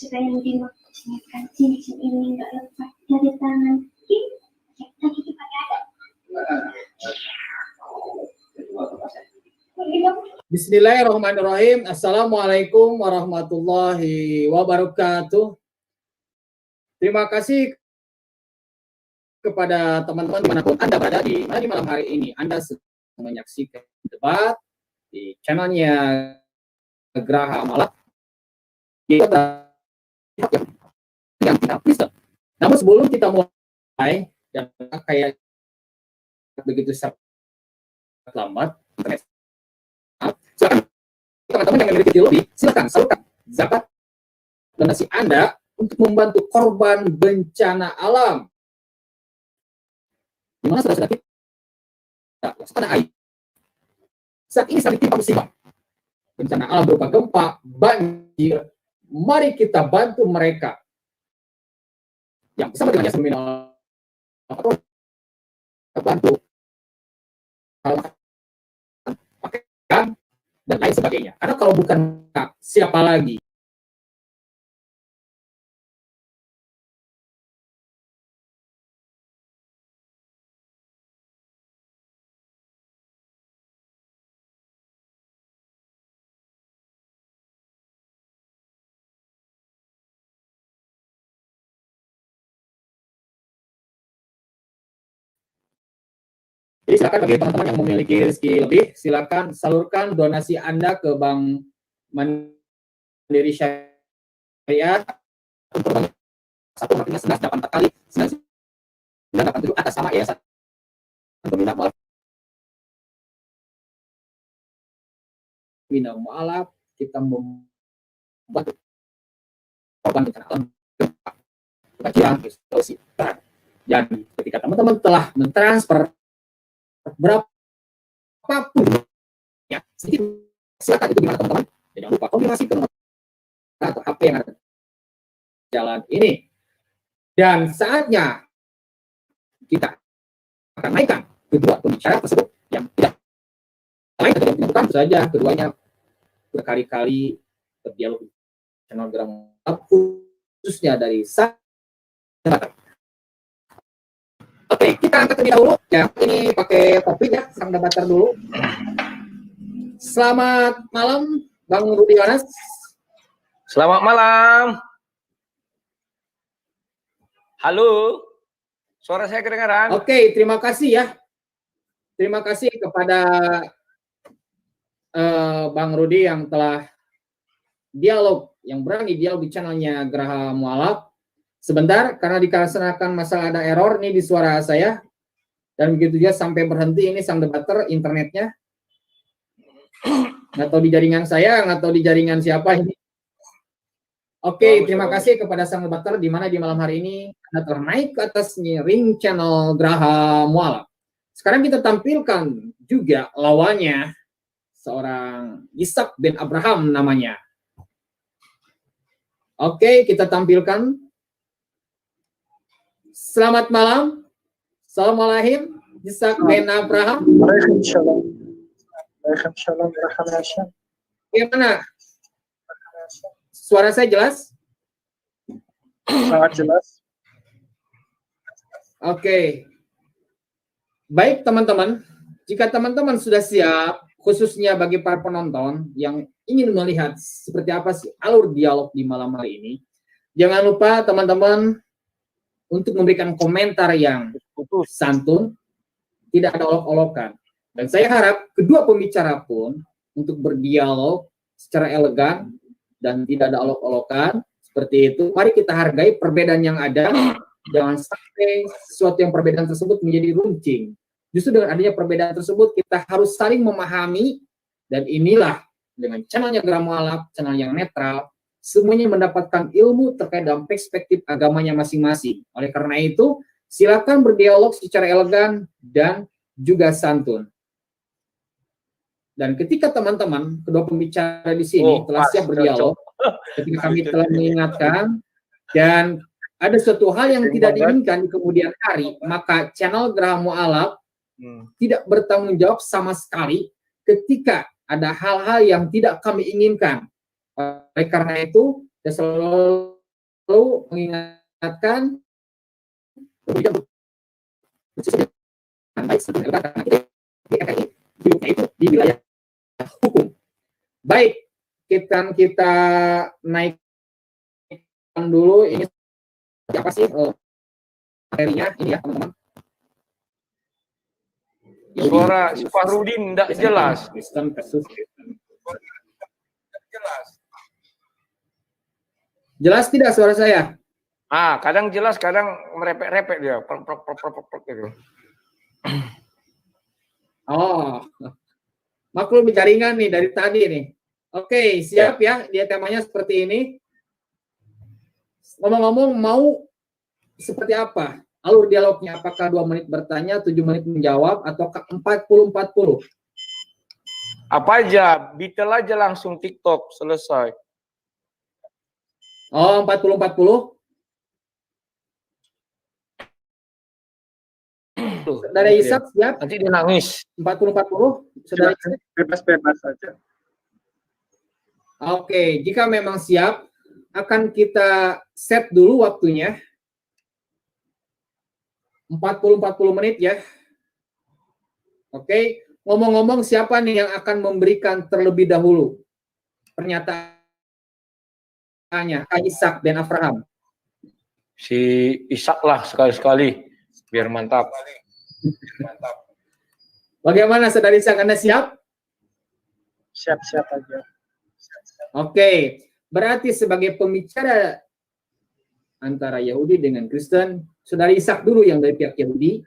supaya lebih memaksimalkan cincin ini nggak lepas dari tangan kita pakai ada. Bismillahirrahmanirrahim. Assalamualaikum warahmatullahi wabarakatuh. Terima kasih kepada teman-teman dimanapun Anda berada di malam hari ini. Anda sedang menyaksikan debat di channelnya Graha Malak. Yang tidak bisa. Namun sebelum kita mulai, dan kayak begitu lambat, silakan teman-teman yang memiliki lebih, silakan salurkan zakat donasi Anda untuk membantu korban bencana alam. Di mana saudara kita waspada air. Saat ini sedang ditimpa musibah bencana alam berupa gempa, banjir. Mari kita bantu mereka yang bersama dengan Yasin Minal bantu pakaian dan lain sebagainya. Karena kalau bukan siapa lagi? Jadi silakan bagi teman-teman yang memiliki rezeki lebih, silakan salurkan donasi Anda ke Bank Mandiri Syariah untuk satu makinnya 1184 kali 987 atas nama Yayasan Pemindah Mualaf. Pemindah Mualaf, kita membantu korban bencana alam kebanjiran di Sulawesi Barat. Dan ketika teman-teman telah mentransfer berapapun ya sedikit, silakan itu gimana teman-teman, jangan lupa konfirmasi ke nomor atau HP yang ada jalan ini. Dan saatnya kita akan naikkan kedua pembicara tersebut yang tidak lain dan bukan saja keduanya berkali-kali berdialog channel Graha khususnya dari Sumatera. Oke, kita angkat terlebih dahulu. Ya, ini pakai topik ya, sang debater dulu. Selamat malam, Bang Rudi Yohanes. Selamat malam. Halo, suara saya kedengaran? Oke, terima kasih ya. Terima kasih kepada Bang Rudi yang telah dialog, yang berani dialog di channelnya Graha Mualaf. Sebentar, karena dikarenakan masalah ada error nih di suara saya, dan begitu juga sampai berhenti ini sang debater internetnya. Nggak tahu di jaringan saya, nggak tahu di jaringan siapa ini. Oke, terima kasih kepada sang debater di mana di malam hari ini Anda telah naik ke atas ring channel Graha Mualaf. Sekarang kita tampilkan juga lawannya, seorang Ishak bin Abraham namanya. Oke, kita tampilkan. Selamat malam. Assalamualaikum, Ishak bin Abraham. Waalaikumsalam. Waalaikumsalam warahmatullahi wabarakatuh. Gimana? Suara saya jelas? Sangat jelas. Oke. Baik teman-teman, jika teman-teman sudah siap, khususnya bagi para penonton yang ingin melihat seperti apa sih alur dialog di malam hari ini, jangan lupa teman-teman untuk memberikan komentar yang santun, tidak ada olok-olokan. Dan saya harap kedua pembicara pun untuk berdialog secara elegan dan tidak ada olok-olokan, seperti itu. Mari kita hargai perbedaan yang ada, jangan sampai sesuatu yang perbedaan tersebut menjadi runcing. Justru dengan adanya perbedaan tersebut, kita harus saling memahami, dan inilah dengan channelnya Graha Mualaf, channel yang netral, semuanya mendapatkan ilmu terkait dalam perspektif agamanya masing-masing. Oleh karena itu, silakan berdialog secara elegan dan juga santun. Dan ketika teman-teman, kedua pembicara di sini telah siap berdialog, ketika kami telah mengingatkan, dan ada suatu hal yang tidak diinginkan di kemudian hari, maka channel Graha Mualaf tidak bertanggung jawab sama sekali ketika ada hal-hal yang tidak kami inginkan. Oleh karena itu, Saya selalu mengingatkan baik itu di wilayah hukum. Baik, kita naikkan dulu ini apa sih materinya ini ya teman-teman. Suara Fahrudin tidak jelas. Kristen versus Kristen. Jelas tidak suara saya? Kadang jelas, kadang merepek-repek dia. Gitu. Oh, maklum jaringan nih dari tadi nih. Oke, siap ya. Dia temanya seperti ini. Ngomong-ngomong, mau seperti apa? Alur dialognya apakah 2 menit bertanya, 7 menit menjawab, atau 40-40? Apa aja, Beatle aja langsung TikTok, selesai. Oh, 40-40? Saudara Ishak siap? Nanti dia nangis. 40-40? Saudara Ishak? Bebas-bebas saja. Oke, jika memang siap, akan kita set dulu waktunya. 40-40 menit ya. Oke, ngomong-ngomong siapa nih yang akan memberikan terlebih dahulu pernyataannya? Ishak dan Abraham. Si Ishak lah sekali-sekali, biar mantap. Bagaimana saudara Ishak, Anda siap? Siap-siap aja. Oke, berarti sebagai pembicara antara Yahudi dengan Kristen, saudara Ishak dulu yang dari pihak Yahudi,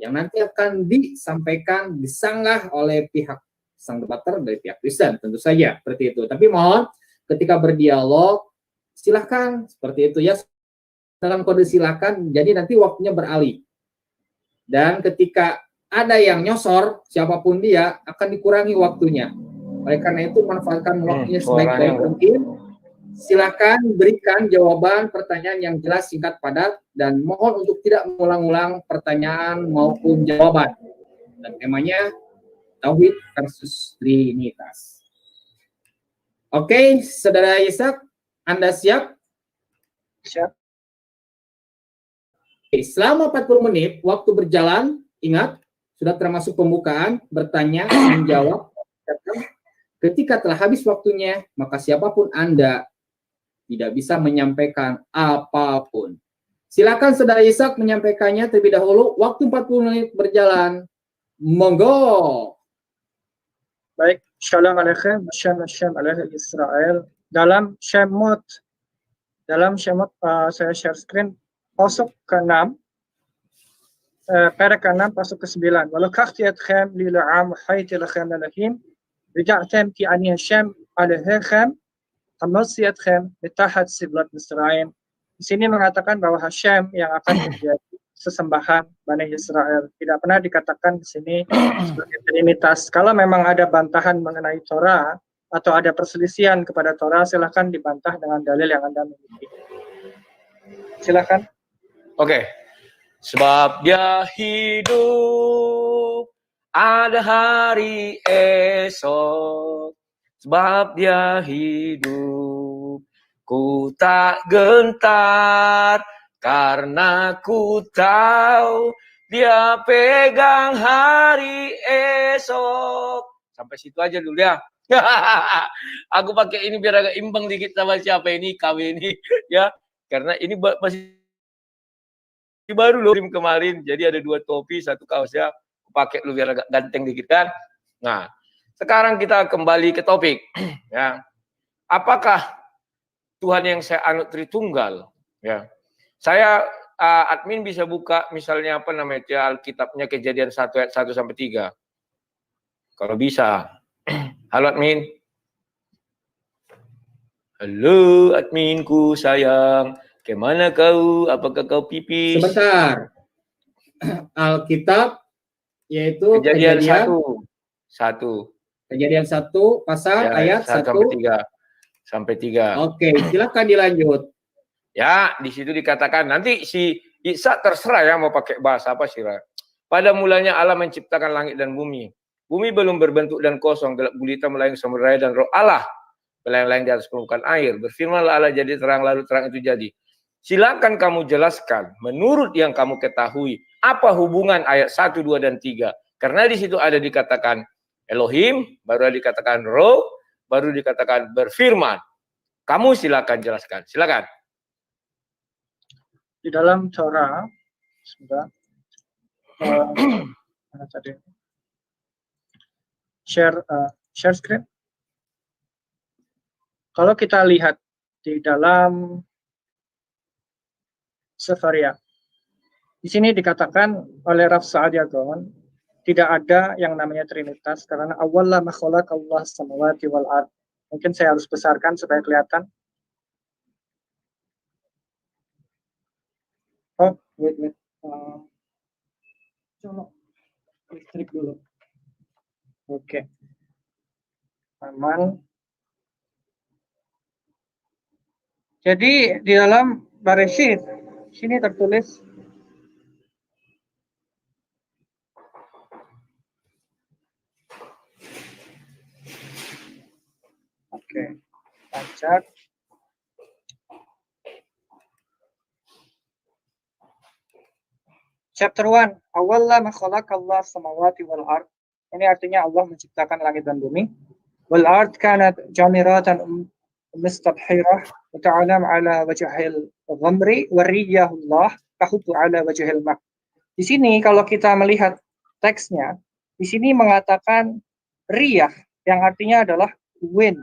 yang nanti akan disampaikan, disanggah oleh pihak sang debater dari pihak Kristen, tentu saja seperti itu. Tapi mohon ketika berdialog, silahkan seperti itu ya, dalam kode silakan, jadi nanti waktunya beralih. Dan ketika ada yang nyosor, siapapun dia, akan dikurangi waktunya. Oleh karena itu, manfaatkan waktunya sebaik-baik mungkin. Silakan berikan jawaban pertanyaan yang jelas, singkat, padat, dan mohon untuk tidak mengulang-ulang pertanyaan maupun jawaban. Dan temanya Tauhid versus Trinitas. Oke, saudara Ishak, Anda siap? Siap. Oke, selama 40 menit, waktu berjalan, ingat, sudah termasuk pembukaan, bertanya, menjawab. Ketika telah habis waktunya, maka siapapun Anda tidak bisa menyampaikan apapun. Silakan saudara Ishak menyampaikannya terlebih dahulu. Waktu 40 menit berjalan. Monggo. Baik, Shalom Aleichem, Hashem Aleichem Israel. Dalam Shemot, saya share screen, pasuk ke-6, perek ke-6, pasuk ke-9. Walakakti etchem li la'am haiti lachem lalahim, rija'tem ki ani Hashem Aleichem, Hamosiatchem betahat siblat Misraim. Di sini mengatakan bahwa Hashem yang akan menjadi sesembahan Bani Israel. Tidak pernah dikatakan di sini sebagai Trinitas. Kalau memang ada bantahan mengenai Torah atau ada perselisihan kepada Torah, silahkan dibantah dengan dalil yang Anda miliki. Silahkan. Oke. Sebab dia hidup, ada hari esok. Sebab dia hidup, ku tak gentar, karena ku tahu dia pegang hari esok. Sampai situ aja dulu ya. Aku pakai ini biar agak imbang dikit sama siapa ini, KW ini. Ya, karena ini masih baru loh kemarin. Jadi ada 2 topi, 1 kaos ya. Aku pakai lu biar agak ganteng dikit kan. Nah, sekarang kita kembali ke topik. Ya. Apakah Tuhan yang saya anut Tritunggal? Ya. Saya admin bisa buka misalnya apa namanya Alkitabnya Kejadian 1 ayat 1 sampai 3. Kalau bisa. Halo admin. Halo adminku sayang. Kemana kau? Apakah kau pipis? Sebentar. Alkitab yaitu Kejadian 1. Kejadian 1 pasal ayat 1 sampai 3. Oke, silakan dilanjut. Ya, di situ dikatakan nanti si Ishak terserah ya mau pakai bahasa apa sih. Pada mulanya Allah menciptakan langit dan bumi. Bumi belum berbentuk dan kosong, gelap gulita melayang samudera dan roh Allah melayang-layang di atas permukaan air. Berfirmanlah Allah, jadi terang, lalu terang itu jadi. Silakan kamu jelaskan menurut yang kamu ketahui apa hubungan ayat 1, 2 dan 3. Karena di situ ada dikatakan Elohim, baru ada dikatakan Roh, baru dikatakan berfirman. Kamu silakan jelaskan. Silakan. Di dalam Torah, sebentar, mana tadi? Share screen. Kalau kita lihat di dalam Sefaria, di sini dikatakan oleh Rav Sa'ad Yagon, tidak ada yang namanya Trinitas karena awallah makhluk Allah samawati wal ard. Mungkin saya harus besarkan supaya kelihatan. Oh, wait. Coba listrik dulu. Oke. Aman. Jadi di dalam Bereshit sini tertulis Lancar. Chapter 1, awalla ma khalaqallahu samawati wal ard. Ini artinya Allah menciptakan langit dan bumi. Wal ard kanat jamiratan mustabhirah wa ta'alam ala wajhil ghamri wa riyahullah tahutu ala wajhil ma. Di sini kalau kita melihat teksnya, di sini mengatakan riyah yang artinya adalah wind,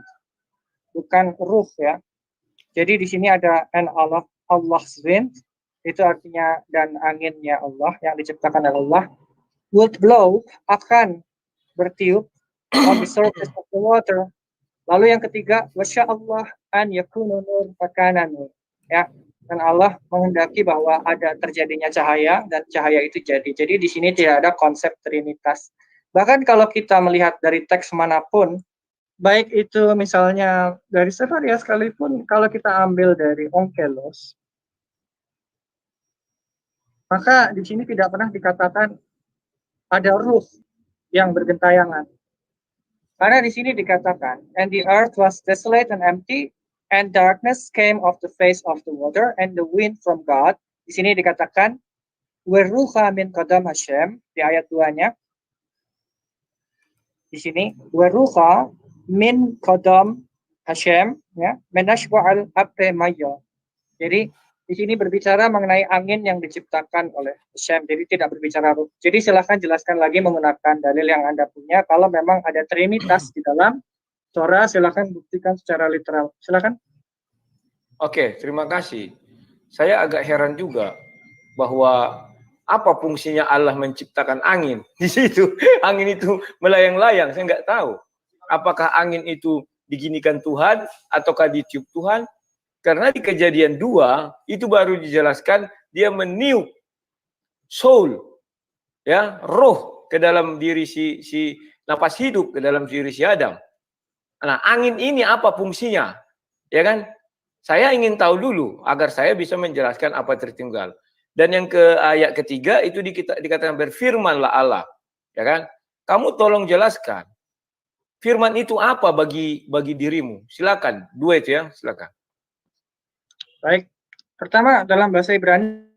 bukan ruh ya. Jadi di sini ada Allah's wind, itu artinya dan anginnya Allah yang diciptakan oleh Allah, would blow, akan bertiup on the surface of the water. Lalu yang ketiga, wasya Allah an yakunu nur fakana nur. Ya, dan Allah menghendaki bahwa ada terjadinya cahaya dan cahaya itu jadi. Jadi di sini tidak ada konsep trinitas. Bahkan kalau kita melihat dari teks manapun, baik itu misalnya dari Sefaria sekalipun, kalau kita ambil dari Onkelos, maka di sini tidak pernah dikatakan ada ruh yang bergentayangan. Karena di sini dikatakan, and the earth was desolate and empty, and darkness came off the face of the water, and the wind from God. Di sini dikatakan, weruha min qadam Hashem, di ayat 2-nya. Di sini, weruha min qadam Hashem, ya, menashba'al abbe mayo. Jadi, di sini berbicara mengenai angin yang diciptakan oleh Hashem, jadi tidak berbicara ruh. Jadi silahkan jelaskan lagi menggunakan dalil yang Anda punya. Kalau memang ada trinitas di dalam Torah, silahkan buktikan secara literal. Silahkan. Oke, terima kasih. Saya agak heran juga bahwa apa fungsinya Allah menciptakan angin di situ. Angin itu melayang-layang, saya nggak tahu. Apakah angin itu diginikan Tuhan ataukah ditiup Tuhan? Karena di Kejadian 2 itu baru dijelaskan dia meniup soul, ya, roh ke dalam diri si napas hidup ke dalam diri si Adam. Nah, angin ini apa fungsinya? Ya kan? Saya ingin tahu dulu agar saya bisa menjelaskan apa Tritunggal. Dan yang ke ayat ketiga itu dikatakan berfirmanlah Allah, ya kan? Kamu tolong jelaskan. Firman itu apa bagi dirimu? Silakan, dua itu ya, silakan. Baik, pertama dalam bahasa Ibrani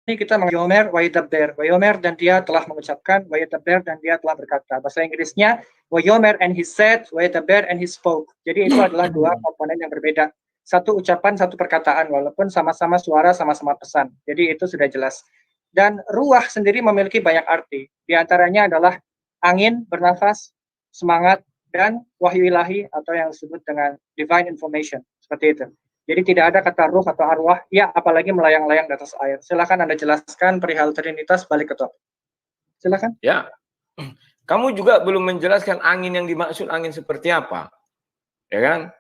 ini kita Wayomer Wayidabber. Wayomer dan dia telah mengucapkan, Wayidabber dan dia telah berkata. Bahasa Inggrisnya Wayomer and he said, Wayidabber and he spoke. Jadi itu adalah dua komponen yang berbeda. Satu ucapan, satu perkataan, walaupun sama-sama suara, sama-sama pesan. Jadi itu sudah jelas. Dan ruah sendiri memiliki banyak arti. Di antaranya adalah angin, bernafas, semangat, dan wahyu ilahi atau yang disebut dengan divine information. Seperti itu. Jadi tidak ada kata ruh atau arwah, ya apalagi melayang-layang di atas air. Silakan Anda jelaskan perihal Trinitas balik ke topik. Silakan. Ya, kamu juga belum menjelaskan angin yang dimaksud angin seperti apa, ya kan?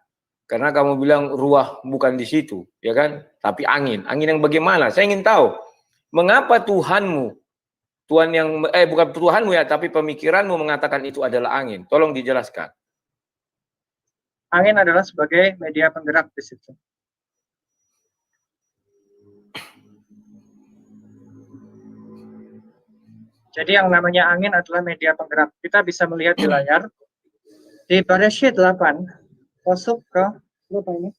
Karena kamu bilang ruah bukan di situ, ya kan? Tapi angin yang bagaimana? Saya ingin tahu, mengapa Tuhanmu, Tuhan yang bukan Tuhanmu ya, tapi pemikiranmu mengatakan itu adalah angin. Tolong dijelaskan. Angin adalah sebagai media penggerak di situ. Jadi yang namanya angin adalah media penggerak. Kita bisa melihat di layar. Di Bereshit 8, masuk ke apa ini?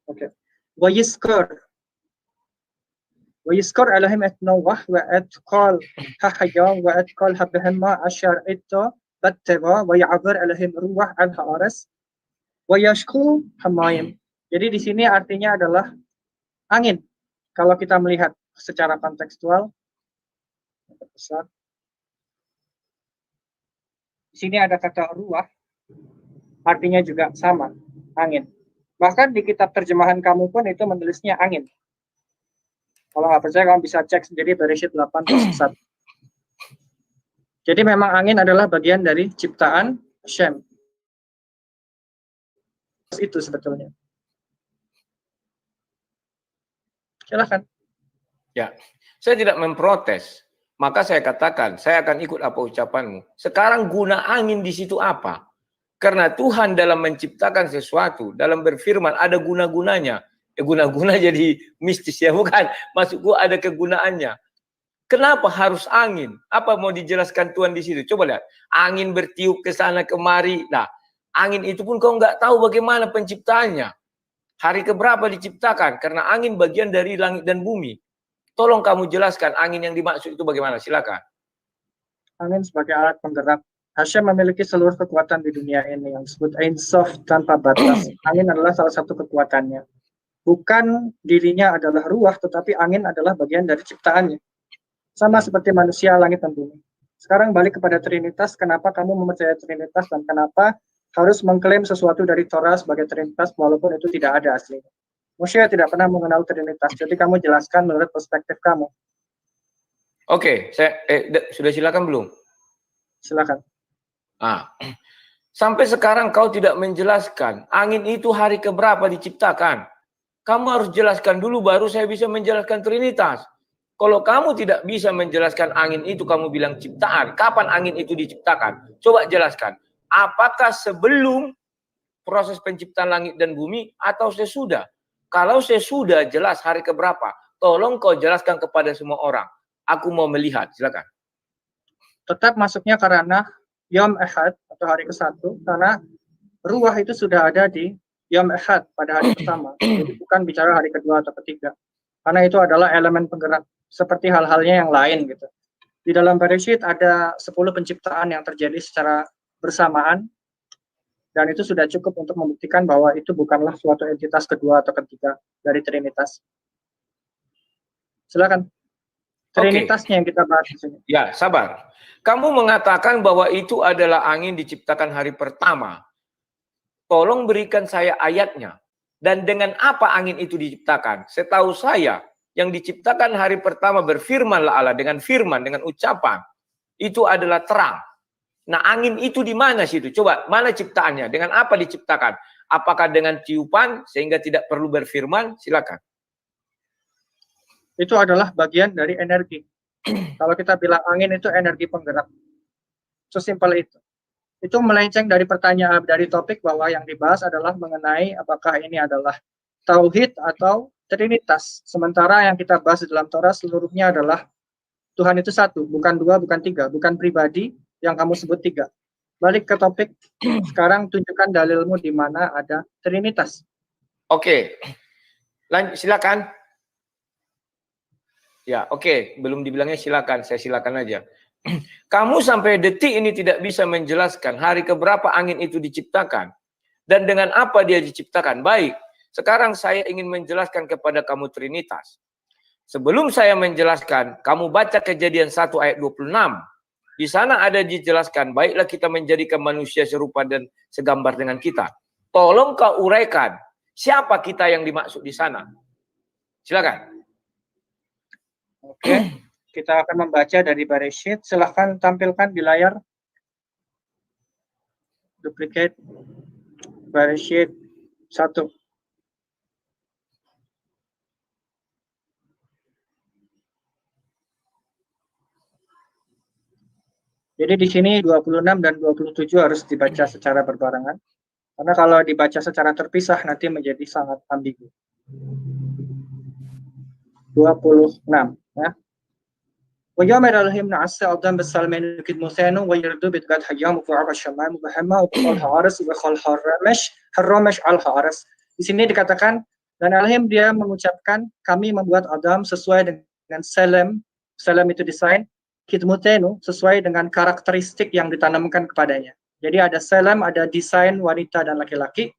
Oke. ويذكر عليهم نوح وأتقال ححيا وأتقال حبهما أشار إتا بتبا ويعبر عليهم روح الحارس ويشكو حمايم. Jadi di sini artinya adalah angin. Kalau kita melihat secara kontekstual, besar. Di sini ada kata ruah, artinya juga sama, angin. Bahkan di kitab terjemahan kamu pun itu menulisnya angin. Kalau nggak percaya, kamu bisa cek sendiri Bereshit 8:1. Jadi memang angin adalah bagian dari ciptaan Shem. Itu sebetulnya. Silakan. Ya, saya tidak memprotes. Maka saya katakan, saya akan ikut apa ucapanmu. Sekarang guna angin di situ apa? Karena Tuhan dalam menciptakan sesuatu, dalam berfirman ada guna-gunanya. Guna-guna jadi mistis ya, bukan? Maksudku ada kegunaannya. Kenapa harus angin? Apa mau dijelaskan Tuhan di situ? Coba lihat. Angin bertiup ke sana kemari. Nah, angin itu pun kau nggak tahu bagaimana penciptaannya. Hari keberapa diciptakan? Karena angin bagian dari langit dan bumi. Tolong kamu jelaskan angin yang dimaksud itu bagaimana? Silakan. Angin sebagai alat penggerak. Hashem memiliki seluruh kekuatan di dunia ini yang disebut Ein Sof tanpa batas. Angin adalah salah satu kekuatannya. Bukan dirinya adalah ruah, tetapi angin adalah bagian dari ciptaannya. Sama seperti manusia, langit, dan bumi. Sekarang balik kepada Trinitas. Kenapa kamu mempercayai Trinitas dan kenapa harus mengklaim sesuatu dari Torah sebagai Trinitas walaupun itu tidak ada aslinya? Moshe tidak pernah mengenal Trinitas, jadi kamu jelaskan menurut perspektif kamu. Oke, saya sudah silakan belum? Silakan. Sampai sekarang kau tidak menjelaskan angin itu hari keberapa diciptakan. Kamu harus jelaskan dulu baru saya bisa menjelaskan Trinitas. Kalau kamu tidak bisa menjelaskan angin itu, kamu bilang ciptaan. Kapan angin itu diciptakan? Coba jelaskan. Apakah sebelum proses penciptaan langit dan bumi atau sesudah? Kalau sesudah jelas hari keberapa, tolong kau jelaskan kepada semua orang. Aku mau melihat, silakan. Tetap masuknya karena Yom Ehad atau hari ke-1, karena ruah itu sudah ada di Yom Ehad pada hari pertama. Jadi bukan bicara hari kedua atau ketiga. Karena itu adalah elemen penggerak seperti hal-halnya yang lain gitu. Di dalam Bereshit ada 10 penciptaan yang terjadi secara bersamaan. Dan itu sudah cukup untuk membuktikan bahwa itu bukanlah suatu entitas kedua atau ketiga dari Trinitas. Silakan. Trinitasnya yang kita bahas di sini. Ya, sabar. Kamu mengatakan bahwa itu adalah angin diciptakan hari pertama. Tolong berikan saya ayatnya. Dan dengan apa angin itu diciptakan? Setahu saya, yang diciptakan hari pertama berfirmanlah Allah dengan firman, dengan ucapan. Itu adalah terang. Nah, angin itu di mana situ? Coba, mana ciptaannya? Dengan apa diciptakan? Apakah dengan tiupan sehingga tidak perlu berfirman? Silakan. Itu adalah bagian dari energi. Kalau kita bilang angin itu energi penggerak. Sesimpel itu. Itu melenceng dari pertanyaan, dari topik bahwa yang dibahas adalah mengenai apakah ini adalah tauhid atau trinitas. Sementara yang kita bahas di dalam Torah seluruhnya adalah Tuhan itu satu, bukan dua, bukan tiga, bukan pribadi yang kamu sebut tiga. Balik ke topik, sekarang tunjukkan dalilmu di mana ada trinitas. Oke, silakan. Ya, oke, belum dibilangnya silakan, saya silakan aja. Kamu sampai detik ini tidak bisa menjelaskan hari keberapa angin itu diciptakan dan dengan apa dia diciptakan. Baik, sekarang saya ingin menjelaskan kepada kamu Trinitas. Sebelum saya menjelaskan, kamu baca Kejadian 1 ayat 26. Di sana ada dijelaskan, baiklah kita menjadikan manusia serupa dan segambar dengan kita. Tolong kau uraikan, siapa kita yang dimaksud di sana? Silakan. Oke, kita akan membaca dari Bereshit. Silahkan tampilkan di layar. Duplicate Bereshit 1. Jadi di sini 26 dan 27 harus dibaca secara berbarengan. Karena kalau dibaca secara terpisah nanti menjadi sangat ambigu. 26 ya. ويوم الهيم نعسى أضم بالسلمين كد مثانو ويردو بتقد حيام وفعب الشمام وبهما وبقال haras وبقال harramesh al haras. Di sini dikatakan dan Elohim dia mengucapkan kami membuat Adam sesuai dengan selem itu desain kidmutenu sesuai dengan karakteristik yang ditanamkan kepadanya. Jadi ada selem, ada desain wanita dan laki-laki,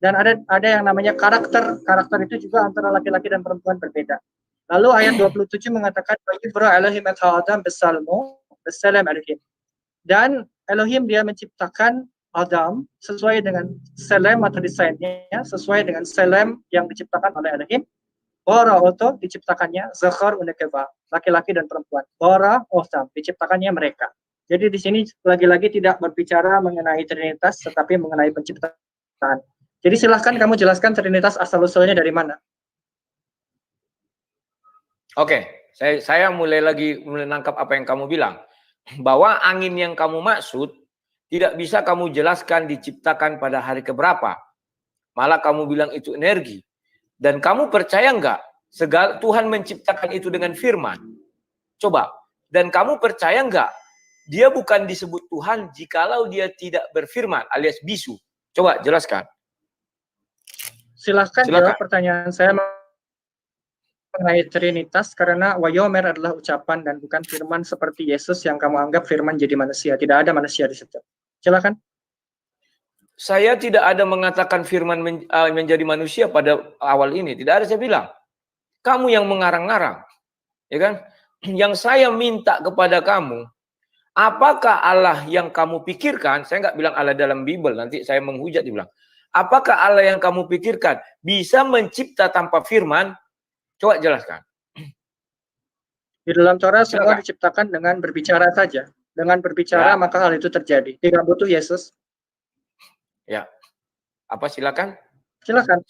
dan ada yang namanya karakter. Karakter itu juga antara laki-laki dan perempuan berbeda. Lalu ayat 27 mengatakan Ibra Elohim et Adam besalmo besalem Elohim. Dan Elohim dia menciptakan Adam sesuai dengan selem atau desainnya, sesuai dengan selem yang diciptakan oleh Elohim. Bara oto diciptakannya zakhar unekeva, laki-laki dan perempuan. Bara otam diciptakannya mereka. Jadi di sini lagi-lagi tidak berbicara mengenai Trinitas, tetapi mengenai penciptaan. Jadi silahkan kamu jelaskan Trinitas asal-usulnya dari mana. Oke, saya mulai menangkap apa yang kamu bilang. Bahwa angin yang kamu maksud tidak bisa kamu jelaskan diciptakan pada hari keberapa. Malah kamu bilang itu energi. Dan kamu percaya enggak Tuhan menciptakan itu dengan firman? Coba. Dan kamu percaya enggak dia bukan disebut Tuhan jikalau dia tidak berfirman alias bisu? Coba jelaskan. Silahkan jawab pertanyaan saya mengenai Trinitas, karena wayomer adalah ucapan dan bukan firman seperti Yesus yang kamu anggap firman jadi manusia. Tidak ada manusia di situ. Silakan. Saya tidak ada mengatakan firman menjadi manusia pada awal ini. Tidak ada, saya bilang. Kamu yang mengarang-arang. Ya kan? Yang saya minta kepada kamu, apakah Allah yang kamu pikirkan, saya nggak bilang Allah dalam Bible, nanti saya menghujat dibilang. Apakah Allah yang kamu pikirkan bisa mencipta tanpa firman? Coba jelaskan. Di dalam Torah semua diciptakan dengan berbicara saja. Dengan berbicara maka hal itu terjadi. Tidak butuh Yesus. Ya. Apa silakan? Silakan.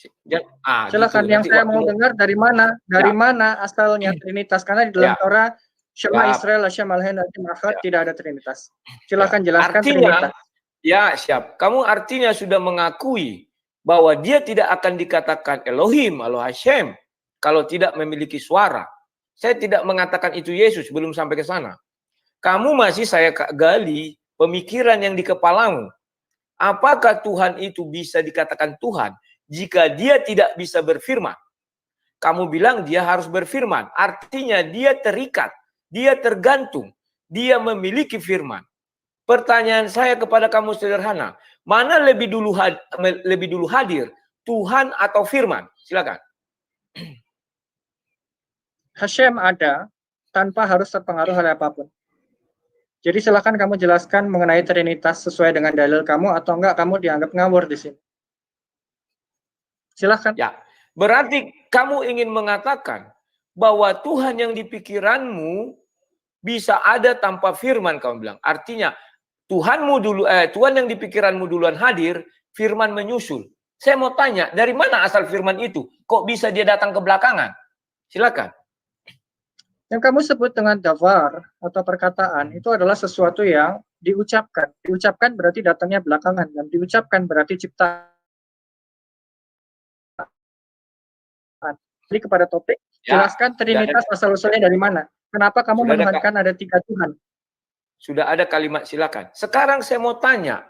Silakan. Gitu. Yang saya mau dengar dari mana? Dari mana asalnya Trinitas? Karena di dalam Torah Shema Israel, Hashem Alhen, Hashem Echad tidak ada Trinitas. Silakan jelaskan Trinitas. Ya, siap. Kamu artinya sudah mengakui bahwa dia tidak akan dikatakan Elohim, Allah Hashem, kalau tidak memiliki suara. Saya tidak mengatakan itu Yesus, belum sampai ke sana. Kamu masih saya gali pemikiran yang di kepalamu. Apakah Tuhan itu bisa dikatakan Tuhan jika dia tidak bisa berfirman? Kamu bilang dia harus berfirman. Artinya dia terikat, dia tergantung, dia memiliki firman. Pertanyaan saya kepada kamu sederhana. Mana lebih dulu hadir, Tuhan atau firman? Silakan. Hashem ada tanpa harus terpengaruh oleh apapun. Jadi silakan kamu jelaskan mengenai Trinitas sesuai dengan dalil kamu, atau enggak kamu dianggap ngawur di sini. Silakan. Ya, berarti kamu ingin mengatakan bahwa Tuhan yang di pikiranmu bisa ada tanpa firman, kamu bilang. Artinya Tuhan yang di pikiranmu duluan hadir, firman menyusul. Saya mau tanya, dari mana asal firman itu? Kok bisa dia datang ke belakangan? Silakan. Yang kamu sebut dengan davar atau perkataan itu adalah sesuatu yang diucapkan. Diucapkan berarti datangnya belakangan, dan diucapkan berarti ciptaan. Jadi kepada topik, jelaskan Trinitas asal-usulnya dari mana? Kenapa kamu menuhankan ada 3 Tuhan? Sudah ada kalimat silakan. Sekarang saya mau tanya,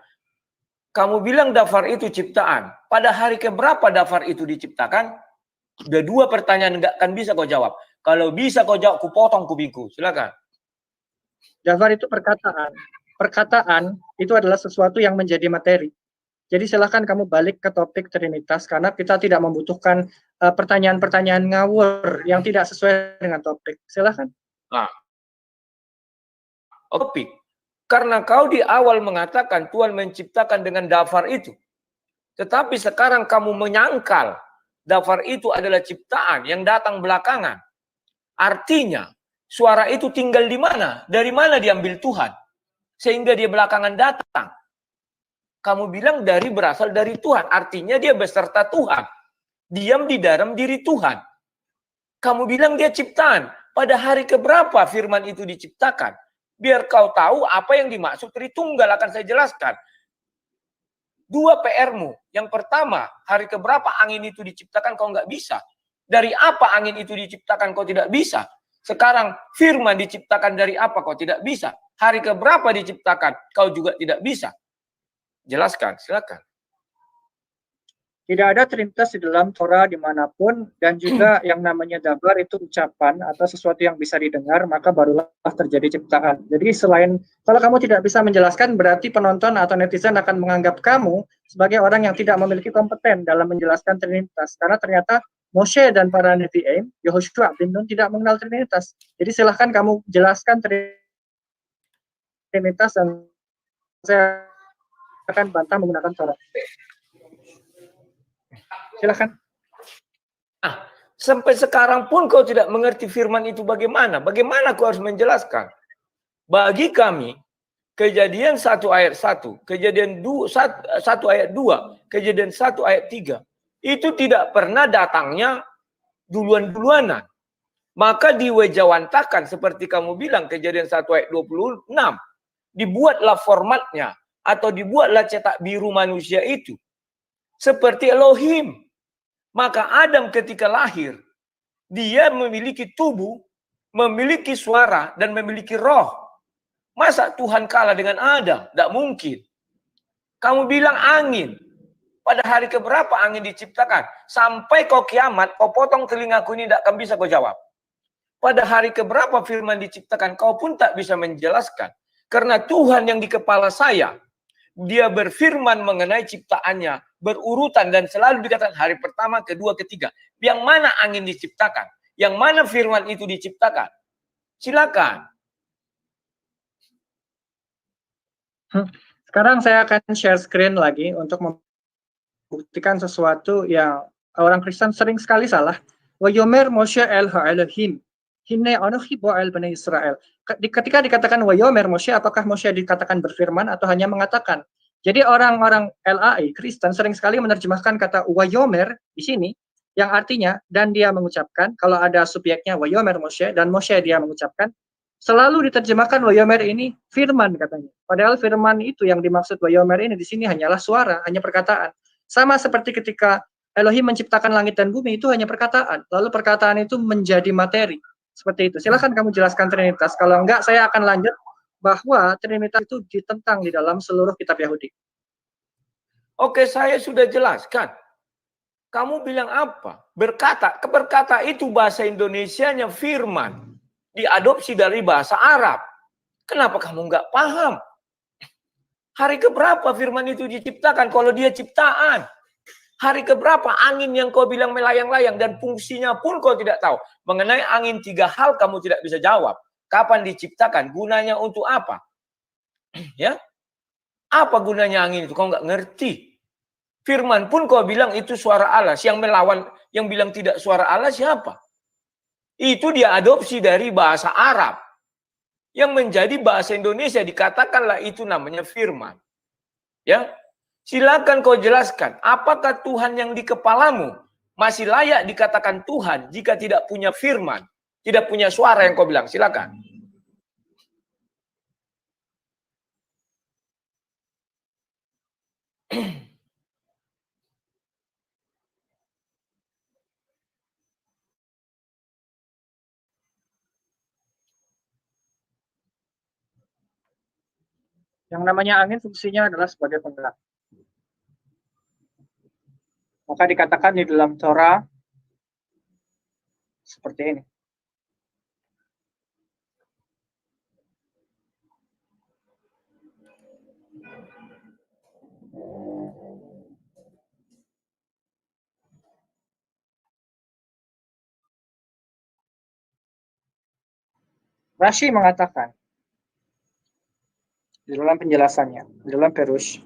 kamu bilang davar itu ciptaan. Pada hari keberapa davar itu diciptakan? Udah 2 pertanyaan nggak akan bisa kau jawab. Kalau bisa kau jawab, kupotong kupingku. Silakan. Davar itu perkataan. Perkataan itu adalah sesuatu yang menjadi materi. Jadi silakan kamu balik ke topik Trinitas, karena kita tidak membutuhkan pertanyaan-pertanyaan ngawur yang tidak sesuai dengan topik. Silakan. Nah, topik. Karena kau di awal mengatakan Tuhan menciptakan dengan davar itu. Tetapi sekarang kamu menyangkal davar itu adalah ciptaan yang datang belakangan. Artinya, suara itu tinggal di mana? Dari mana diambil Tuhan? Sehingga dia belakangan datang. Kamu bilang berasal dari Tuhan. Artinya dia beserta Tuhan. Diam di dalam diri Tuhan. Kamu bilang dia ciptaan. Pada hari keberapa firman itu diciptakan? Biar kau tahu apa yang dimaksud Tritunggal, akan saya jelaskan. 2 PR-mu. Yang pertama, hari keberapa angin itu diciptakan kau nggak bisa. Dari apa angin itu diciptakan kau tidak bisa. Sekarang firman diciptakan dari apa? Kau tidak bisa. Hari keberapa diciptakan? Kau juga tidak bisa. Jelaskan, silakan. Tidak ada Trinitas di dalam Torah dimanapun, dan juga yang namanya dabar itu ucapan atau sesuatu yang bisa didengar, maka barulah terjadi ciptaan. Jadi selain, kalau kamu tidak bisa menjelaskan, berarti penonton atau netizen akan menganggap kamu sebagai orang yang tidak memiliki kompeten dalam menjelaskan Trinitas. Karena ternyata Moshe dan para Nevi'im, Yehoshua bin Nun tidak mengenal Trinitas. Jadi silahkan kamu jelaskan Trinitas dan saya akan bantah menggunakan Torah. Silakan. Sampai sekarang pun kau tidak mengerti firman itu bagaimana? Bagaimana kau harus menjelaskan? Bagi kami, Kejadian 1 ayat 1, Kejadian 1 ayat 2, Kejadian 1 ayat 3, itu tidak pernah datangnya duluan-duluanan. Maka diwejawantakan seperti kamu bilang, Kejadian 1 ayat 26, dibuatlah formatnya atau dibuatlah cetak biru manusia itu seperti Elohim. Maka Adam ketika lahir, dia memiliki tubuh, memiliki suara, dan memiliki roh. Masa Tuhan kalah dengan Adam? Tidak mungkin. Kamu bilang angin. Pada hari keberapa angin diciptakan? Sampai kau kiamat, kau potong telingaku ini, tidak akan bisa kau jawab. Pada hari keberapa firman diciptakan? Kau pun tak bisa menjelaskan. Karena Tuhan yang di kepala saya, dia berfirman mengenai ciptaannya, berurutan dan selalu dikatakan hari pertama, kedua, ketiga. Yang mana angin diciptakan? Yang mana firman itu diciptakan? Silakan. Sekarang saya akan share screen lagi untuk membuktikan sesuatu yang orang Kristen sering sekali salah. Wa yomer Moshe el ha-Elohim, hine anochi bo'el bani Israel. Ketika dikatakan wa yomer Moshe, apakah Moshe dikatakan berfirman atau hanya mengatakan? Jadi orang-orang LAI Kristen sering sekali menerjemahkan kata wa yomer di sini yang artinya dan dia mengucapkan. Kalau ada subjeknya wa yomer Moshe dan Moshe dia mengucapkan, selalu diterjemahkan wa yomer ini firman katanya. Padahal firman itu yang dimaksud wa yomer ini di sini hanyalah suara, hanya perkataan. Sama seperti ketika Elohim menciptakan langit dan bumi, itu hanya perkataan. Lalu perkataan itu menjadi materi. Seperti itu. Silakan kamu jelaskan Trinitas. Kalau enggak, saya akan lanjut bahwa Trinitas itu ditentang di dalam seluruh kitab Yahudi. Oke, saya sudah jelaskan. Kamu bilang apa? Berkata. Berkata itu bahasa Indonesianya firman. Diadopsi dari bahasa Arab. Kenapa kamu enggak paham? Hari keberapa firman itu diciptakan kalau dia ciptaan? Hari keberapa angin yang kau bilang melayang-layang dan fungsinya pun kau tidak tahu. Mengenai angin 3 hal kamu tidak bisa jawab. Kapan diciptakan? Gunanya untuk apa? Ya? Apa gunanya angin itu? Kau nggak ngerti. Firman pun kau bilang itu suara Allah. Yang melawan, yang bilang tidak suara Allah siapa? Itu dia adopsi dari bahasa Arab. Yang menjadi bahasa Indonesia dikatakanlah itu namanya firman. Ya? Silakan kau jelaskan, apakah Tuhan yang di kepalamu masih layak dikatakan Tuhan jika tidak punya firman, tidak punya suara yang kau bilang? Silakan. Yang namanya angin fungsinya adalah sebagai penggerak. Maka dikatakan di dalam Torah seperti ini. Rashi mengatakan di dalam penjelasannya, di dalam Perush,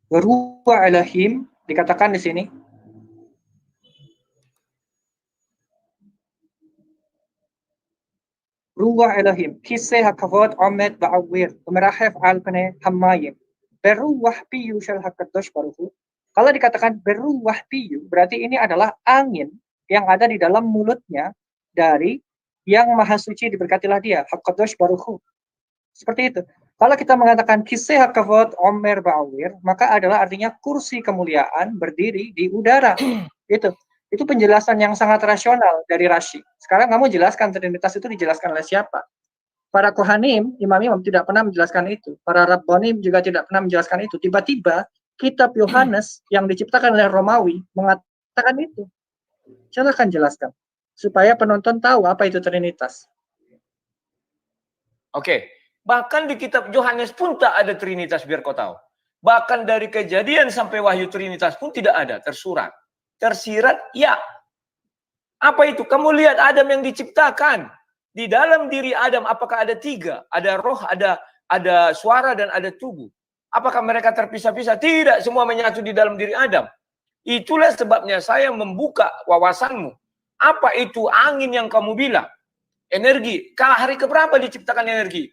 Ruah Elohim dikatakan di sini Ruah Elohim kiseh hakavod omed ba'awir umerahef al-pene hamayim beruah piyu shel hakadosh baruhu. Kalau dikatakan beruah piyu, berarti ini adalah angin yang ada di dalam mulutnya dari yang maha suci, diberkatilah dia, hakadosh baruhu. Seperti itu. Kalau kita mengatakan kiseh hakavod omer ba'awir, maka adalah artinya kursi kemuliaan berdiri di udara. Gitu. Itu penjelasan yang sangat rasional dari Rashi. Sekarang kamu jelaskan Trinitas itu dijelaskan oleh siapa? Para Kohanim, imam-imam tidak pernah menjelaskan itu. Para Rabbanim juga tidak pernah menjelaskan itu. Tiba-tiba kitab Yohanes yang diciptakan oleh Romawi mengatakan itu. Silakan jelaskan. Supaya penonton tahu apa itu Trinitas. Oke. Bahkan di kitab Yohanes pun tak ada Trinitas, biar kau tahu. Bahkan dari Kejadian sampai Wahyu Trinitas pun tidak ada tersurat. Tersirat, ya. Apa itu? Kamu lihat Adam yang diciptakan. Di dalam diri Adam, apakah ada 3? Ada roh, ada suara, dan ada tubuh. Apakah mereka terpisah-pisah? Tidak, semua menyatu di dalam diri Adam. Itulah sebabnya saya membuka wawasanmu. Apa itu angin yang kamu bilang? Energi. Hari keberapa diciptakan energi?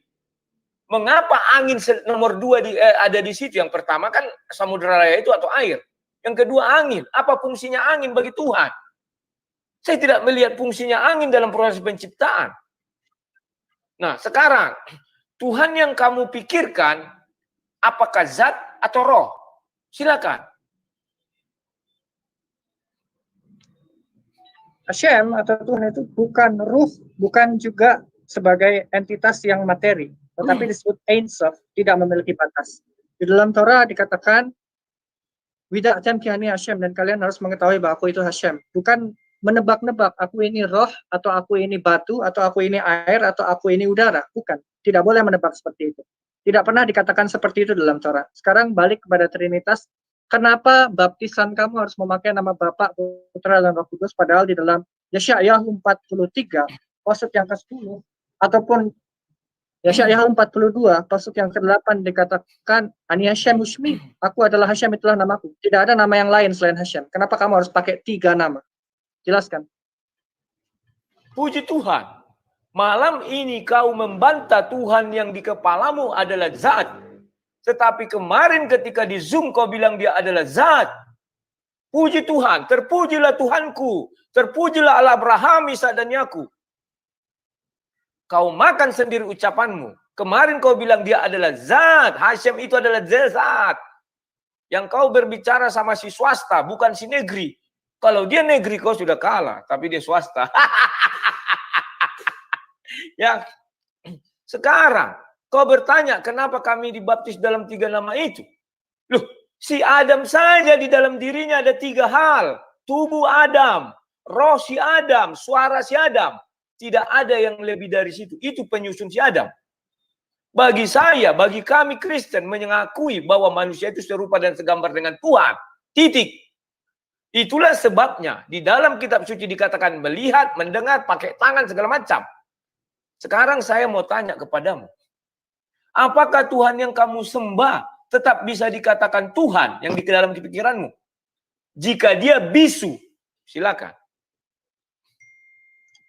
Mengapa angin nomor 2 ada di situ? Yang pertama kan samudera raya itu atau air. Yang kedua angin. Apa fungsinya angin bagi Tuhan? Saya tidak melihat fungsinya angin dalam proses penciptaan. Nah, sekarang Tuhan yang kamu pikirkan apakah zat atau roh? Silakan. Hashem atau Tuhan itu bukan ruh, bukan juga sebagai entitas yang materi, tetapi disebut Ein Sof, tidak memiliki batas. Di dalam Torah dikatakan Wida'atem kiani Hashem, dan kalian harus mengetahui bahwa aku itu Hashem. Bukan menebak-nebak, aku ini roh, atau aku ini batu, atau aku ini air, atau aku ini udara. Bukan. Tidak boleh menebak seperti itu. Tidak pernah dikatakan seperti itu dalam Torah. Sekarang balik kepada Trinitas. Kenapa baptisan kamu harus memakai nama Bapa, Putra, dan Roh Kudus, padahal di dalam Yesaya 43, pasuk yang ke-10, ataupun Yesaya 42, pasuk yang ke-8 dikatakan, Ani Hashem Ushmi, aku adalah Hashem, itulah namaku. Tidak ada nama yang lain selain Hashem. Kenapa kamu harus pakai 3 nama? Jelaskan. Puji Tuhan. Malam ini kau membantah Tuhan yang di kepalamu adalah zat. Tetapi kemarin ketika di Zoom kau bilang dia adalah zat. Puji Tuhan. Terpujilah Tuhanku. Terpujilah Allah Abraham, Ishak, dan Yakub. Kau makan sendiri ucapanmu. Kemarin kau bilang dia adalah zat. Hashem itu adalah zat. Yang kau berbicara sama si swasta, bukan si negeri. Kalau dia negeri kau sudah kalah, tapi dia swasta. Ya. Sekarang kau bertanya kenapa kami dibaptis dalam 3 nama itu? Loh, si Adam saja di dalam dirinya ada 3 hal. Tubuh Adam, roh si Adam, suara si Adam. Tidak ada yang lebih dari situ. Itu penyusun si Adam. Bagi saya, bagi kami Kristen mengakui bahwa manusia itu serupa dan segambar dengan Tuhan. Titik. Itulah sebabnya di dalam kitab suci dikatakan melihat, mendengar, pakai tangan, segala macam. Sekarang saya mau tanya kepadamu. Apakah Tuhan yang kamu sembah tetap bisa dikatakan Tuhan yang di dalam pikiranmu? Jika dia bisu, silakan.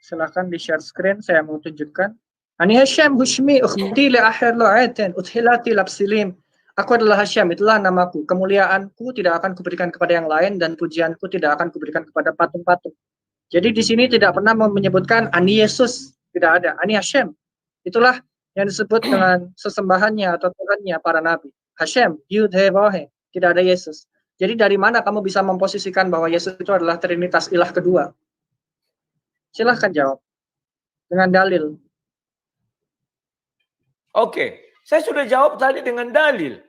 Silakan di share screen, saya mau tunjukkan. Ani Hashem Hushmi ukhti li akhir lo'aten uthilati lapsilim. Aku adalah Hashem, itulah namaku. Kemuliaanku tidak akan kuberikan kepada yang lain dan pujianku tidak akan kuberikan kepada patung-patung. Jadi di sini tidak pernah menyebutkan Ani Yesus, tidak ada. Ani Hashem. Itulah yang disebut dengan sesembahannya atau Tuhannya para nabi. Hashem, Yud He Vav He. Tidak ada Yesus. Jadi dari mana kamu bisa memposisikan bahwa Yesus itu adalah Trinitas ilah kedua? Silahkan jawab dengan dalil. Oke, saya sudah jawab tadi dengan dalil.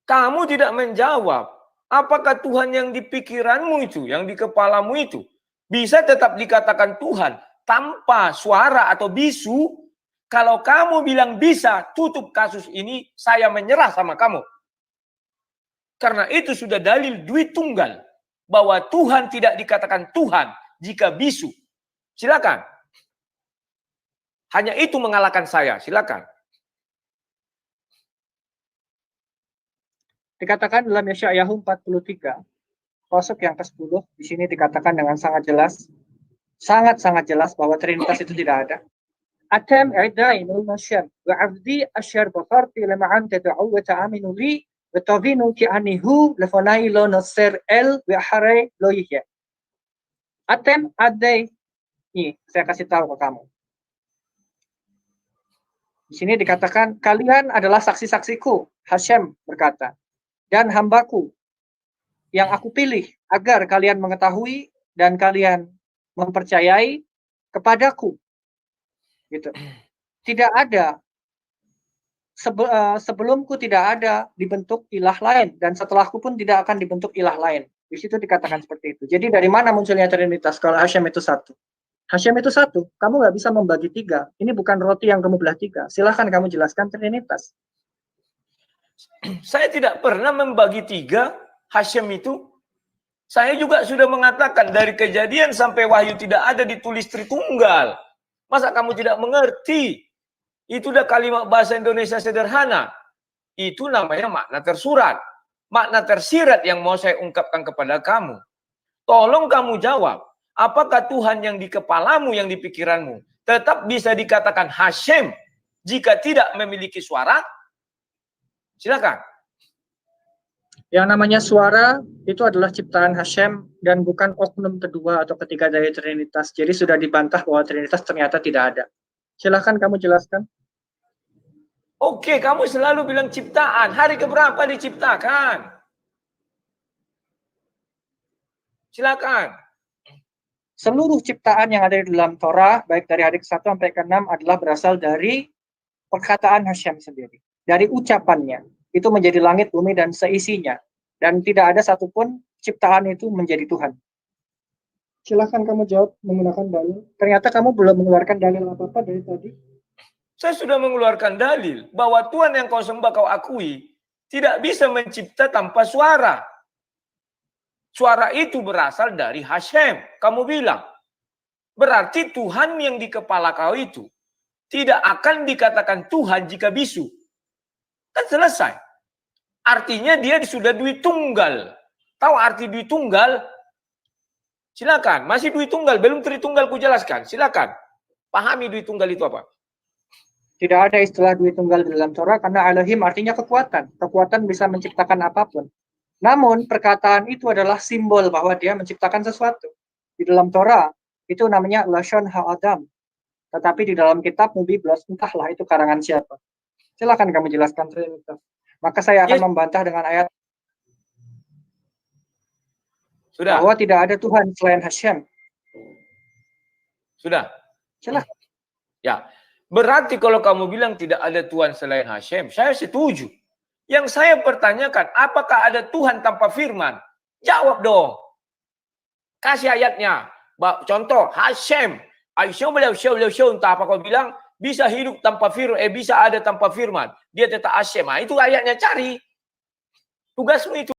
Kamu tidak menjawab. Apakah Tuhan yang di pikiranmu itu, yang di kepalamu itu, bisa tetap dikatakan Tuhan tanpa suara atau bisu? Kalau kamu bilang bisa, tutup kasus ini, saya menyerah sama kamu. Karena itu sudah dalil duit tunggal. Bahwa Tuhan tidak dikatakan Tuhan jika bisu. Silakan. Hanya itu mengalahkan saya. Silakan. Dikatakan dalam Yesaya 43, pasuk yang ke-10, di sini dikatakan dengan sangat jelas, sangat-sangat jelas bahwa Trinitas itu tidak ada. Atem i'dainu Hashem wa 'abdi asyar bakarti lama'an tad'u wa ta'aminu li wa tadhinu ki anihu lafanai lo nasir el wa hare lo yihya. Atem adai, ini saya kasih tahu ke kamu. Di sini dikatakan kalian adalah saksi-saksiku, Hashem berkata, dan hambaku yang aku pilih agar kalian mengetahui dan kalian mempercayai kepadaku. Gitu. Tidak ada sebelumku tidak ada dibentuk ilah lain dan setelahku pun tidak akan dibentuk ilah lain. Di situ dikatakan seperti itu. Jadi dari mana munculnya Trinitas kalau Hashem itu satu? Hashem itu satu, kamu nggak bisa membagi tiga. Ini bukan roti yang kamu belah tiga. Silahkan kamu jelaskan Trinitas. Saya tidak pernah membagi tiga Hashem itu. Saya juga sudah mengatakan dari Kejadian sampai Wahyu tidak ada ditulis Tritunggal. Masa kamu tidak mengerti? Itu udah kalimat bahasa Indonesia sederhana. Itu namanya makna tersurat. Makna tersirat yang mau saya ungkapkan kepada kamu. Tolong kamu jawab. Apakah Tuhan yang di kepalamu, yang di pikiranmu tetap bisa dikatakan Hashem jika tidak memiliki suara? Silakan. Yang namanya suara itu adalah ciptaan Hashem dan bukan oknum kedua atau ketiga dari Trinitas. Jadi sudah dibantah bahwa Trinitas ternyata tidak ada. Silahkan kamu jelaskan. Oke, kamu selalu bilang ciptaan. Hari keberapa diciptakan? Silakan. Seluruh ciptaan yang ada di dalam Torah, baik dari ayat 1 sampai ke 6 adalah berasal dari perkataan Hashem sendiri. Dari ucapannya. Itu menjadi langit, bumi, dan seisinya. Dan tidak ada satupun ciptaan itu menjadi Tuhan. Silahkan kamu jawab menggunakan dalil. Ternyata kamu belum mengeluarkan dalil apa-apa dari tadi. Saya sudah mengeluarkan dalil bahwa Tuhan yang kau sembah, kau akui, tidak bisa mencipta tanpa suara. Suara itu berasal dari Hashem. Kamu bilang. Berarti Tuhan yang di kepala kau itu tidak akan dikatakan Tuhan jika bisu. Kan selesai. Artinya dia sudah duit tunggal. Tahu arti duit tunggal? Silakan. Masih duit tunggal. Belum Tritunggal ku jelaskan. Silakan. Pahami duit tunggal itu apa? Tidak ada istilah duit tunggal di dalam Torah karena Elohim artinya kekuatan. Kekuatan bisa menciptakan apapun. Namun perkataan itu adalah simbol bahwa dia menciptakan sesuatu. Di dalam Torah itu namanya Lashon Ha'adam. Tetapi di dalam kitab Mubiblos entahlah itu karangan siapa. Silakan kamu jelaskan Trinitas. Maka saya akan membantah dengan ayat sudah. Bahwa tidak ada Tuhan selain Hashem. Sudah. Silakan. Ya. Berarti kalau kamu bilang tidak ada Tuhan selain Hashem, saya setuju. Yang saya pertanyakan, apakah ada Tuhan tanpa firman? Jawab dong. Kasih ayatnya. Contoh, Hashem. Entah apa kau bilang, bisa hidup tanpa firman, bisa ada tanpa firman. Dia tetap Hashem. Itu ayatnya cari. Tugasmu itu.